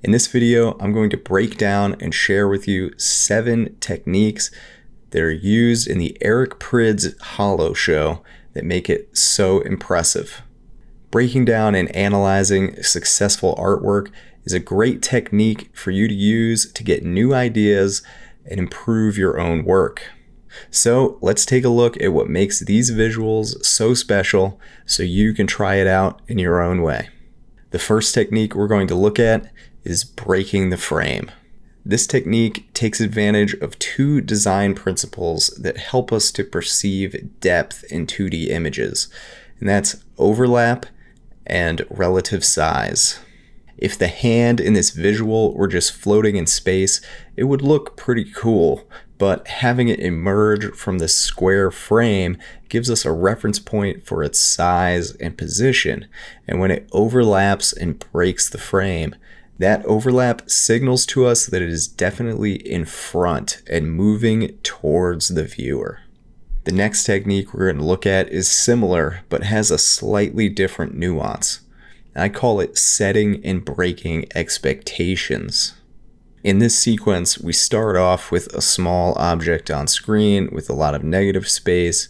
In this video, I'm going to break down and share with you 7 techniques that are used in the Eric Prydz HOLO show that make it so impressive. Breaking down and analyzing successful artwork is a great technique for you to use to get new ideas and improve your own work. So let's take a look at what makes these visuals so special so you can try it out in your own way. The first technique we're going to look at is breaking the frame. This technique takes advantage of 2 design principles that help us to perceive depth in 2D images, and that's overlap and relative size. If the hand in this visual were just floating in space, it would look pretty cool, but having it emerge from the square frame gives us a reference point for its size and position, and when it overlaps and breaks the frame, that overlap signals to us that it is definitely in front and moving towards the viewer. The next technique we're going to look at is similar, but has a slightly different nuance. I call it setting and breaking expectations. In this sequence, we start off with a small object on screen with a lot of negative space,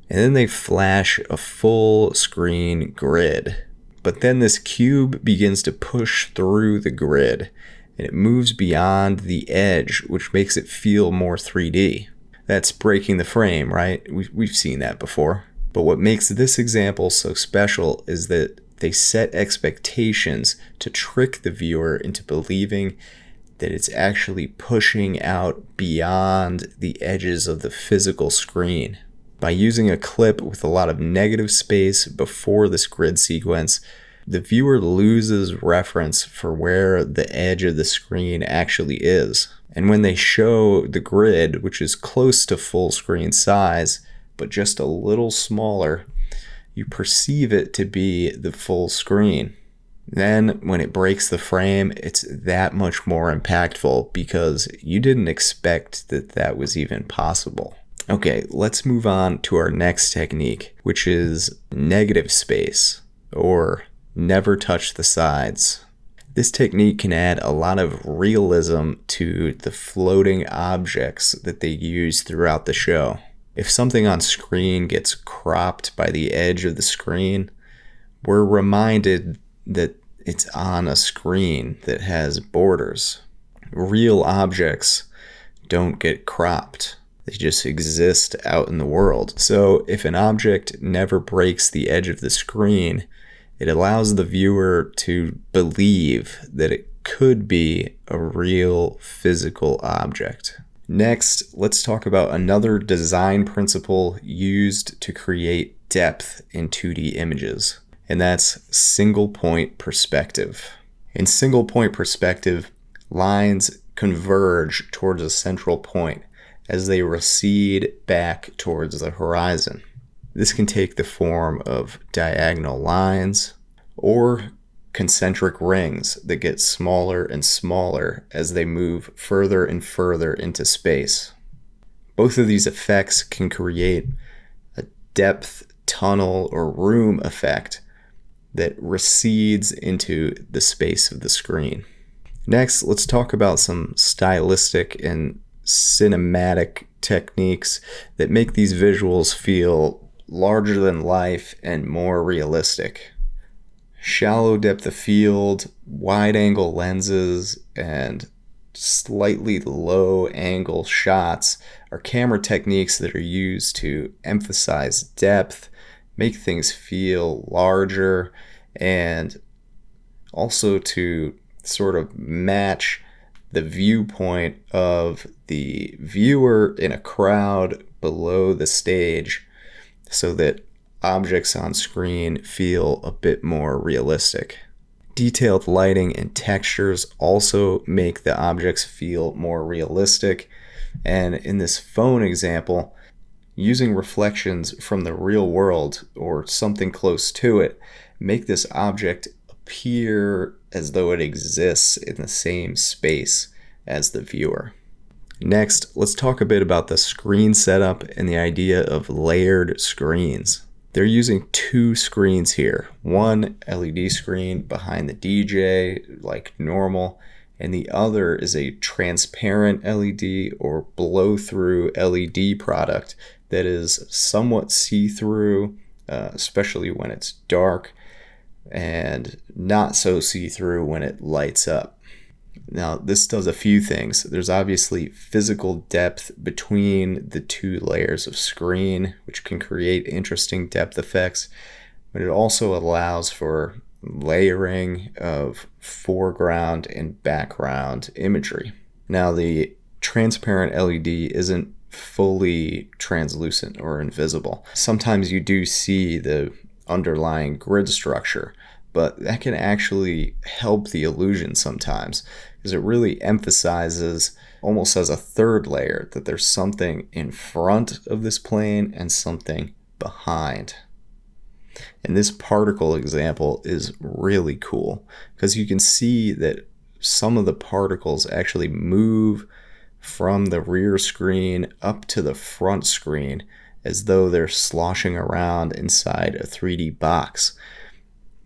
and then they flash a full screen grid. But then this cube begins to push through the grid, and it moves beyond the edge, which makes it feel more 3D. That's breaking the frame, right? We've seen that before. But what makes this example so special is that they set expectations to trick the viewer into believing that it's actually pushing out beyond the edges of the physical screen. By using a clip with a lot of negative space before this grid sequence, the viewer loses reference for where the edge of the screen actually is. And when they show the grid, which is close to full screen size, but just a little smaller, you perceive it to be the full screen. Then when it breaks the frame, it's that much more impactful because you didn't expect that that was even possible. Okay, let's move on to our next technique, which is negative space, or never touch the sides. This technique can add a lot of realism to the floating objects that they use throughout the show. If something on screen gets cropped by the edge of the screen, we're reminded that it's on a screen that has borders. Real objects don't get cropped. They just exist out in the world. So if an object never breaks the edge of the screen, it allows the viewer to believe that it could be a real physical object. Next, let's talk about another design principle used to create depth in 2D images, and that's single point perspective. In single point perspective, lines converge towards a central point as they recede back towards the horizon. This can take the form of diagonal lines or concentric rings that get smaller and smaller as they move further and further into space. Both of these effects can create a depth tunnel or room effect that recedes into the space of the screen. Next, let's talk about some stylistic and cinematic techniques that make these visuals feel larger than life and more realistic. Shallow depth of field, wide angle lenses, and slightly low angle shots are camera techniques that are used to emphasize depth, make things feel larger, and also to sort of match the viewpoint of the viewer in a crowd below the stage so that objects on screen feel a bit more realistic. Detailed lighting and textures also make the objects feel more realistic, and in this phone example, using reflections from the real world or something close to it make this object appear as though it exists in the same space as the viewer. Next, let's talk a bit about the screen setup and the idea of layered screens. They're using two screens here. One LED screen behind the DJ, like normal, and the other is a transparent LED or blow-through LED product that is somewhat see-through, especially when it's dark, and not so see-through when it lights up. Now, this does a few things. There's obviously physical depth between the two layers of screen, which can create interesting depth effects, but it also allows for layering of foreground and background imagery. Now, the transparent LED isn't fully translucent or invisible. Sometimes you do see the underlying grid structure, but that can actually help the illusion sometimes, because it really emphasizes, almost as a third layer, that there's something in front of this plane and something behind. And this particle example is really cool because you can see that some of the particles actually move from the rear screen up to the front screen as though they're sloshing around inside a 3D box.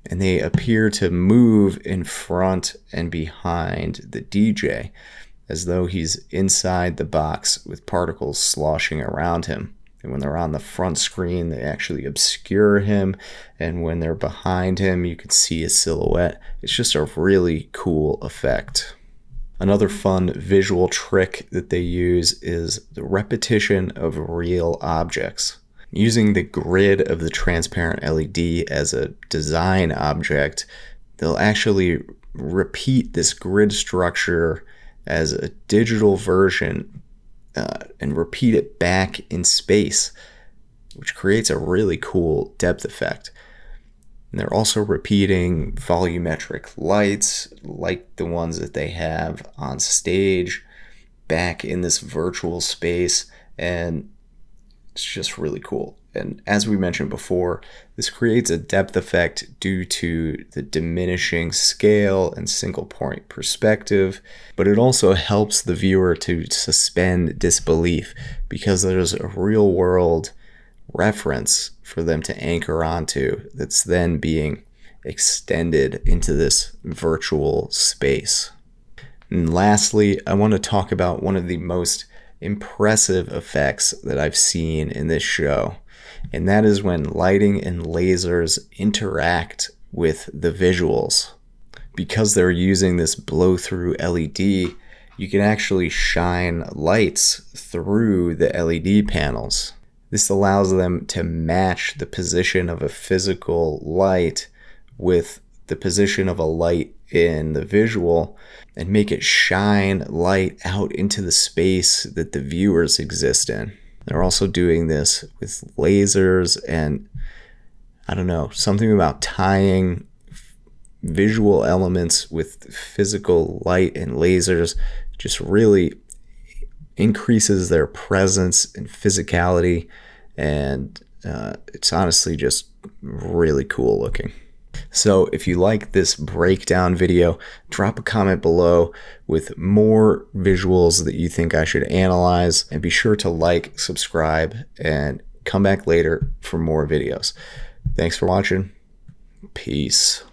And they appear to move in front and behind the DJ as though he's inside the box with particles sloshing around him. And when they're on the front screen, they actually obscure him. And when they're behind him, you can see his silhouette. It's just a really cool effect. Another fun visual trick that they use is the repetition of real objects. Using the grid of the transparent LED as a design object, they'll actually repeat this grid structure as a digital version and repeat it back in space, which creates a really cool depth effect. And they're also repeating volumetric lights like the ones that they have on stage back in this virtual space, and it's just really cool. And as we mentioned before, this creates a depth effect due to the diminishing scale and single point perspective, but it also helps the viewer to suspend disbelief because there's a real world reference for them to anchor onto that's then being extended into this virtual space. And lastly, I want to talk about one of the most impressive effects that I've seen in this show, and that is when lighting and lasers interact with the visuals. Because they're using this blow-through LED, you can actually shine lights through the LED panels. This allows them to match the position of a physical light with the position of a light in the visual and make it shine light out into the space that the viewers exist in. They're also doing this with lasers and, I don't know, something about tying visual elements with physical light and lasers just really increases their presence and physicality, and it's honestly just really cool looking. So if you like this breakdown video, drop a comment below with more visuals that you think I should analyze, and be sure to like, subscribe, and come back later for more videos. Thanks for watching. Peace.